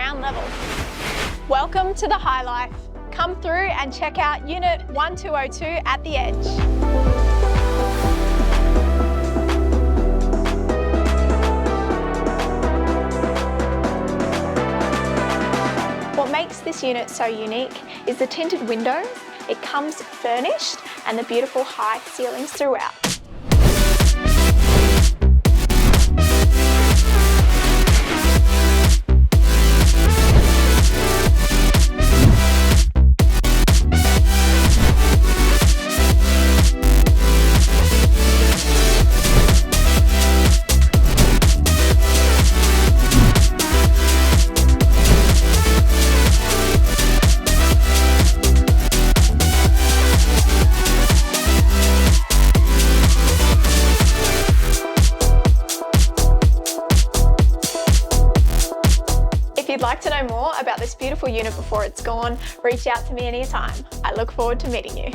ground level. Welcome to the High Life. Come through and check out Unit 1202 at the Edge. What makes this unit so unique is the tinted windows. It comes furnished and the beautiful high ceilings throughout. If you'd like to know more about this beautiful unit before it's gone, reach out to me anytime. I look forward to meeting you.